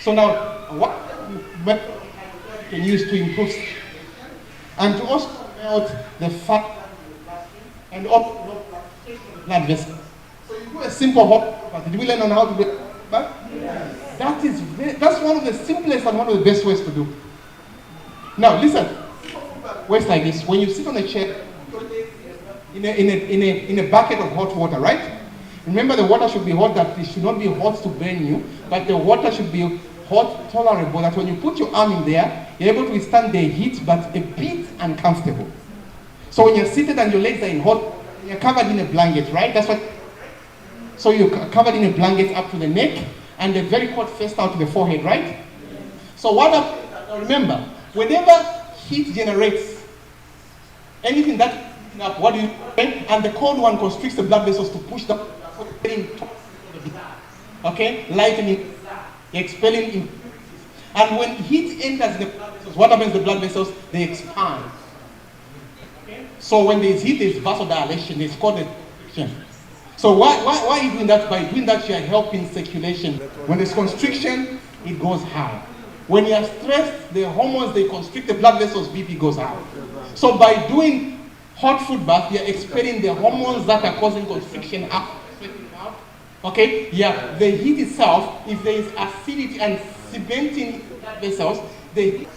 So now, what method you can use to improve and to also melt the fat and also blood vessels. So you do a simple hot bath. Did we learn on how to do it? Yes. That's one of the simplest and one of the best ways to do. Now listen, ways like this. When you sit on a chair in a bucket of hot water, right? Remember, the water should be hot, that it should not be hot to burn you, but the water should be hot, tolerable, that when you put your arm in there, you're able to withstand the heat, but a bit uncomfortable. So when you're seated and your legs are in hot, you're covered in a blanket, right? That's what. So you're covered in a blanket up to the neck, and the very hot first out to the forehead, right? So what happens? Remember, whenever heat generates anything that up, what do you do? And the cold one constricts the blood vessels to push them. Okay, lightening, expelling. And when heat enters the blood vessels, what happens to the blood vessels? They expand. Okay? So when there's heat, there's vasodilation. It's called constriction. So why are you doing that? By doing that, you are helping circulation. When there's constriction, it goes high. When you are stressed, the hormones, they constrict the blood vessels, BP goes high. So by doing hot food bath, you're expelling the hormones that are causing constriction out. Okay? Yeah, the heat itself, if there is acidity and cementing blood vessels, the heat.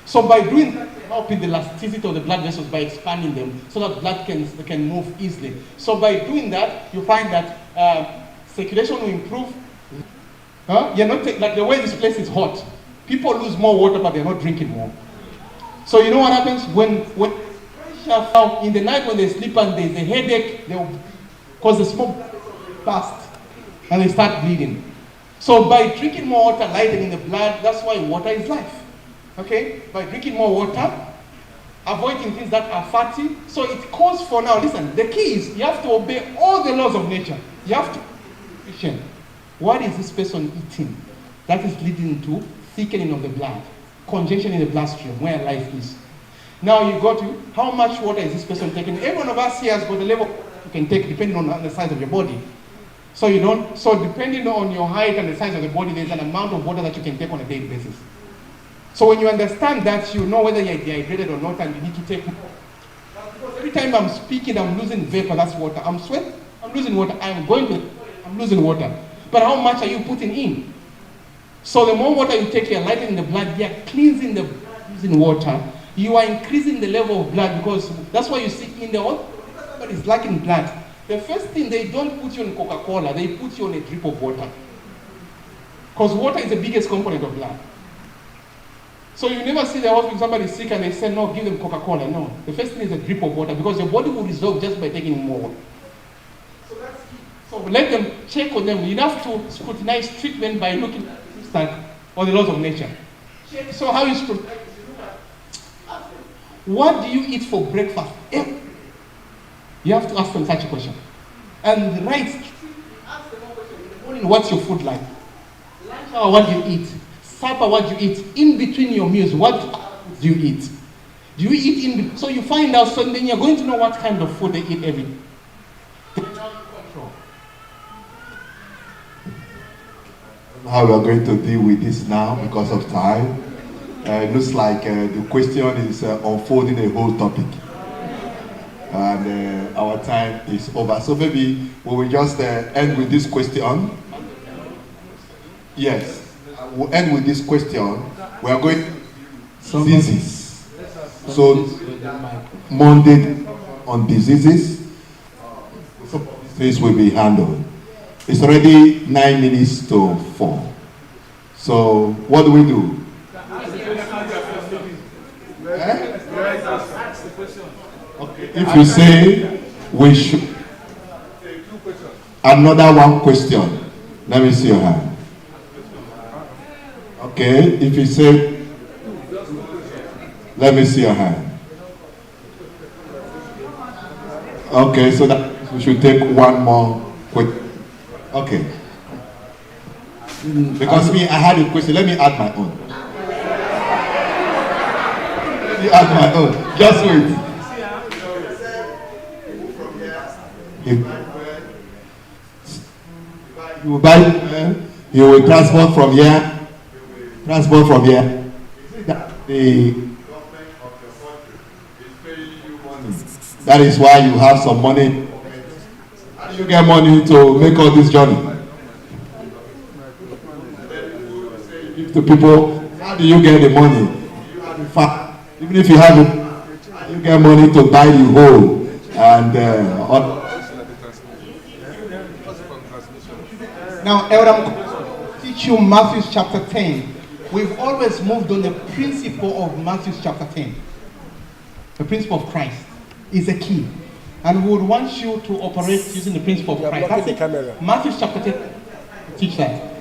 So by doing that, helping the elasticity of the blood vessels by expanding them so that blood can move easily. So by doing that, you find that circulation will improve. You're not like the way this place is hot. People lose more water, but they're not drinking more. So you know what happens when pressure in the night when they sleep and there's a headache, because the smoke fast and they start bleeding. So by drinking more water, lightening the blood, that's why water is life. Okay? By drinking more water, avoiding things that are fatty. So it calls for now, listen, the key is you have to obey all the laws of nature. You have to nutrition. What is this person eating? That is leading to thickening of the blood, congestion in the bloodstream, where life is. Now you go to how much water is this person taking? Every one of us here has got the level you can take depending on the size of your body. So depending on your height and the size of the body, there's an amount of water that you can take on a daily basis. So when you understand that, you know whether you're dehydrated or not, and you need to take more. Because every time I'm speaking, I'm losing vapor, that's water. I'm sweating, I'm losing water. I'm losing water. But how much are you putting in? So the more water you take, you're lightening the blood, you're cleansing the blood using water. You are increasing the level of blood, because that's why you see in the water, somebody is lacking blood. The first thing, they don't put you on Coca-Cola, they put you on a drip of water. Because water is the biggest component of blood. So you never see the hospital, somebody is sick and they say, no, give them Coca-Cola. No, the first thing is a drip of water, because your body will resolve just by taking more water. So that's key. So let them check on them. You have to scrutinize treatment by looking at the system or the laws of nature. So how you scrutinize? What do you eat for breakfast? You have to ask them such a question. And right, ask them one question. In the morning, what's your food like? Lunch hour, what do you eat? Supper, what do you eat? In between your meals, what do you eat? Do you eat in? So you find out, so then you're going to know what kind of food they eat every day. How we are going to deal with this now because of time. It looks like the question is unfolding a whole topic. And our time is over. So maybe we will just end with this question. Yes, we'll end with this question. We are going to diseases. So Monday on diseases. So this will be handled. It's already 9 minutes to 4. So what do we do? Okay. If you say we should, another one question. Let me see your hand. Okay. If you say, let me see your hand. Okay. So that we should take one more question. Okay. Because I had a question. Let me add my own. Let me add my own. Just wait. You buy, you will transport from here transport from here. That the government of your country is paying you money. That is why you have some money. How do you get money to make all this journey? Give to people. How do you get the money? You have the fact. Even if you have it, you get money to buy the whole and Now, Elder, teach you Matthew chapter 10. We've always moved on the principle of Matthew chapter 10. The principle of Christ is a key. And we would want you to operate using the principle of Christ. That's it. Matthew chapter 10, teach that.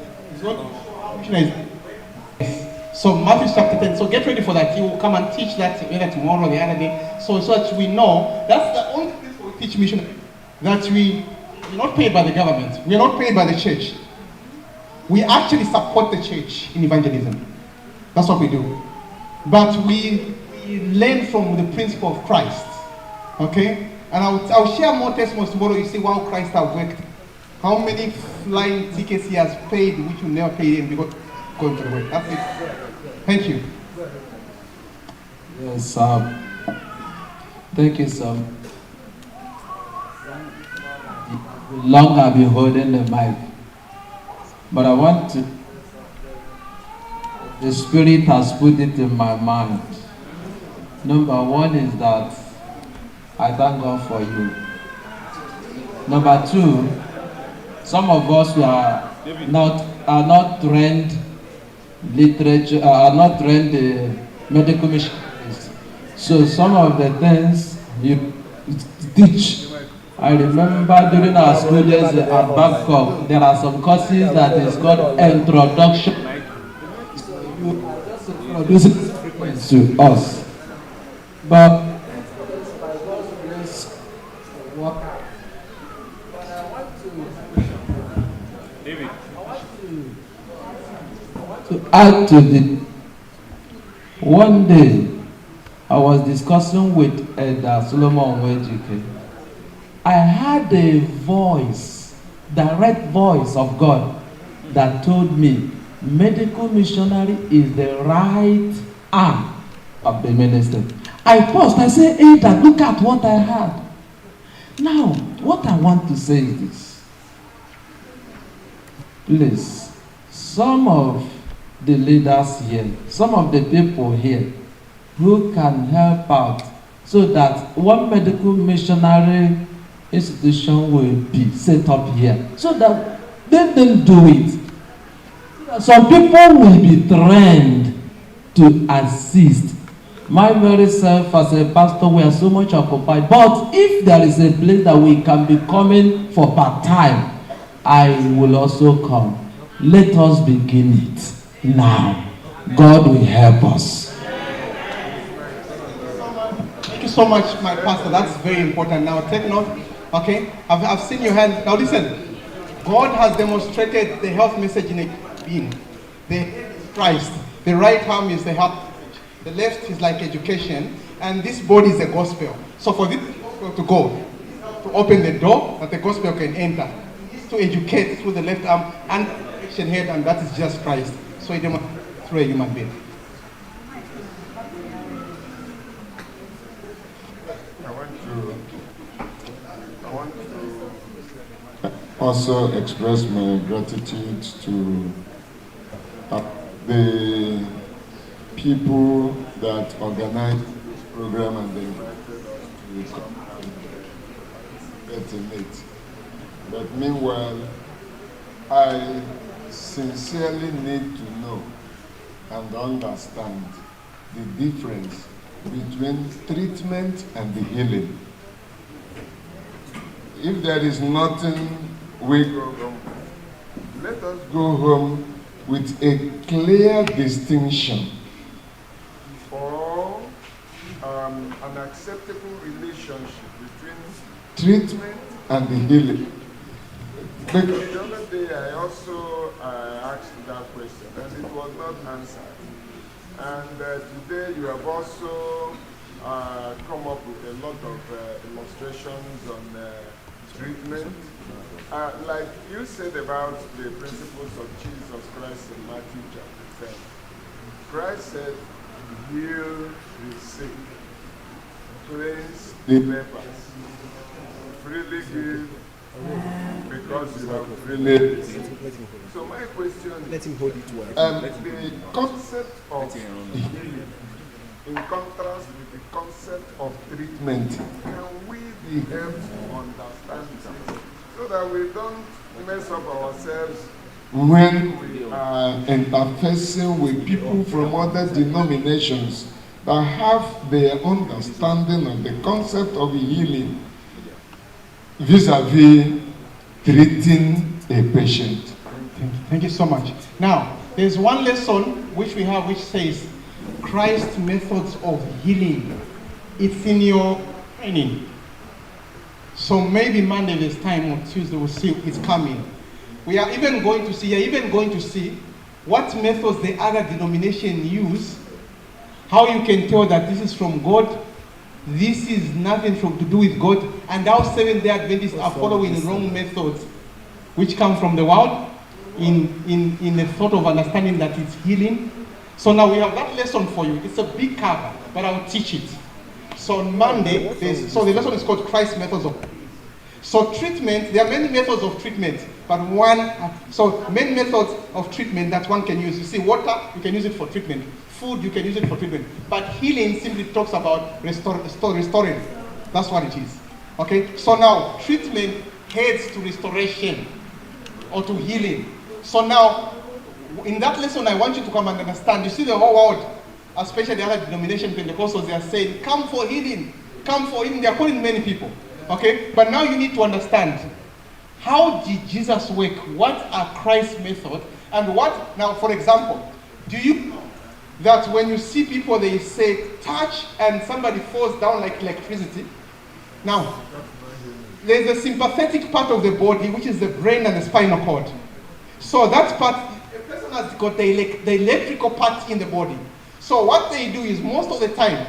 So Matthew chapter 10. So get ready for that. You will come and teach that either tomorrow or the other day. So that we know that's the only principle we teach mission, that we're not paid by the government. We're not paid by the church. We actually support the church in evangelism. That's what we do. But we learn from the principle of Christ. Okay? And I'll share more testimonies tomorrow. You see how Christ has worked. How many flying tickets he has paid, which you never paid in because going to the work. That's it. Thank you. Yes, thank you, sir. Long I've been holding the mic, but I want to. The Spirit has put it in my mind. Number one is that I thank God for you. Number two, some of us are not trained literature, are not trained medical missionaries. So some of the things you teach. I remember during our school days at Bangkok, there are some courses that is called introduction. So you are just introducing frequency to us. But by God's grace, what I want to add to the one day I was discussing with Elder Solomon Wejike. I had a voice, direct voice of God that told me medical missionary is the right arm of the ministry. I paused. I said, hey, Dad, look at what I had. Now, what I want to say is this. Please, some of the leaders here, some of the people here who can help out so that one medical missionary institution will be set up here, so that they don't do it. Some people will be trained to assist. My very self as a pastor, we are so much occupied. But if there is a place that we can be coming for part-time, I will also come. Let us begin it now. God will help us. Thank you so much, my pastor. That's very important. Now take note. Okay, I've seen your hand. Now listen, God has demonstrated the health message in a being. The head is Christ, the right arm is the health message, the left is like education, and this body is the gospel. So for this gospel to go, to open the door that the gospel can enter, is to educate through the left arm and the head, and that is just Christ. So it demonstrates through a human being. Also express my gratitude to the people that organized this program and they invited us to come and participate in it. But meanwhile, I sincerely need to know and understand the difference between treatment and the healing. If there is nothing we go home, let us go home with a clear distinction for an acceptable relationship between treatment and the healing. Because the other day I also asked that question and it was not answered. And today you have also come up with a lot of illustrations on treatment. Like you said about the principles of Jesus Christ in Matthew chapter 10. Christ said, heal the sick, cleanse the lepers, freely give because you have freely received. So my question is, Let him hold it well. the concept of healing, in contrast with the concept of treatment, can we be helped to understand it so that we don't mess up ourselves When we are interfacing with people from other denominations that have their understanding of the concept of healing vis-a-vis treating a patient? Thank you so much. Now, there's one lesson which we have which says Christ's methods of healing. It's in your training. So maybe Monday this time or Tuesday we'll see it's coming. We are even going to see what methods the other denomination use, how you can tell that this is from God, this is nothing to do with God, and how Seventh-day Adventists are following wrong methods which come from the world in the thought of understanding that it's healing. So now we have that lesson for you. It's a big cover, but I'll teach it. So on Monday, so the lesson is called Christ's methods of healing. So treatment, there are many methods of treatment, but many methods of treatment that one can use. You see, water, you can use it for treatment. Food, you can use it for treatment. But healing simply talks about restoring. That's what it is. Okay? So now, treatment heads to restoration or to healing. So now, in that lesson, I want you to come and understand. You see the whole world, especially the other denomination Pentecostals, they are saying, come for healing. Come for healing. They are calling many people. Okay? But now you need to understand, how did Jesus work? What are Christ's methods? And what, now for example, do you know that when you see people, they say, touch, and somebody falls down like electricity? Now, there's a sympathetic part of the body, which is the brain and the spinal cord. So that part, a person has got the electrical part in the body. So what they do is, most of the time,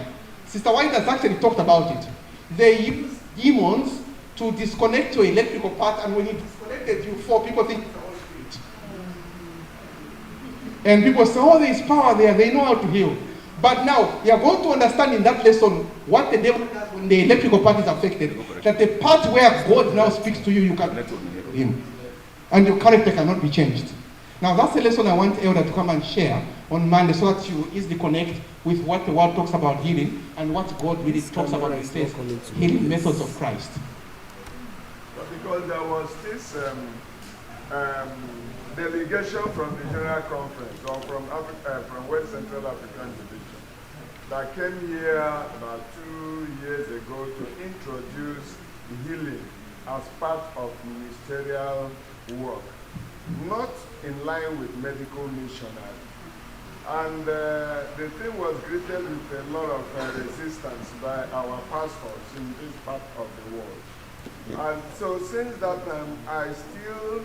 Sister White has actually talked about it, they use demons to disconnect your electrical part, and when you disconnected, you fall, people think it's the Holy Spirit. And people say, oh, there is power there, they know how to heal. But now, you are going to understand in that lesson what the devil does when the electrical part is affected. That the part where God now speaks to you, you can connect to him. And your character cannot be changed. Now, that's the lesson I want Elder to come and share on Monday, so that you easily connect with what the world talks about healing and what God really talks about in says healing methods of Christ. Because there was this delegation from the General Conference, or from West Central African Division, that came here about 2 years ago to introduce healing as part of ministerial work, not in line with medical missionary. And the thing was greeted with a lot of resistance by our pastors in this part of the world. And so since that time, I still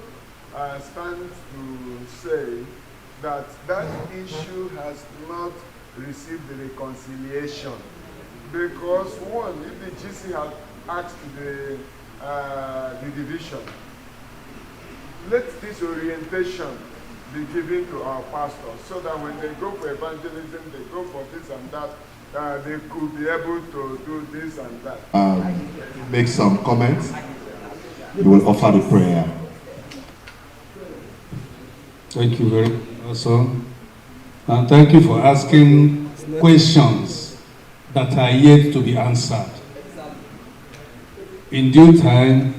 stand to say that that issue has not received the reconciliation. Because one, if the GC had asked the division, let this orientation be given to our pastors, so that when they go for evangelism, they go for this and that, they could be able to do this and that. Make some comments. You will offer the prayer. Thank you very much, and thank you for asking questions that are yet to be answered. In due time,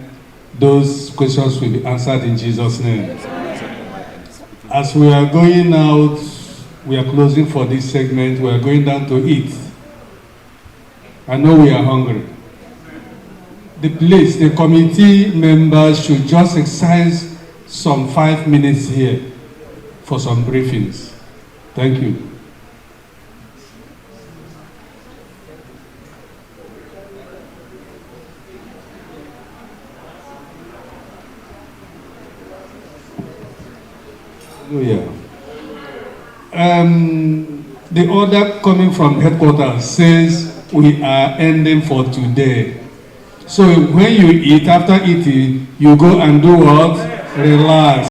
those questions will be answered in Jesus' name. As we are going out, we are closing for this segment, we are going down to eat. I know we are hungry. The committee members should just exercise some 5 minutes here for some briefings. Thank you. Hallelujah. The order coming from headquarters says we are ending for today. So when you eat, after eating, you go and do what? Relax.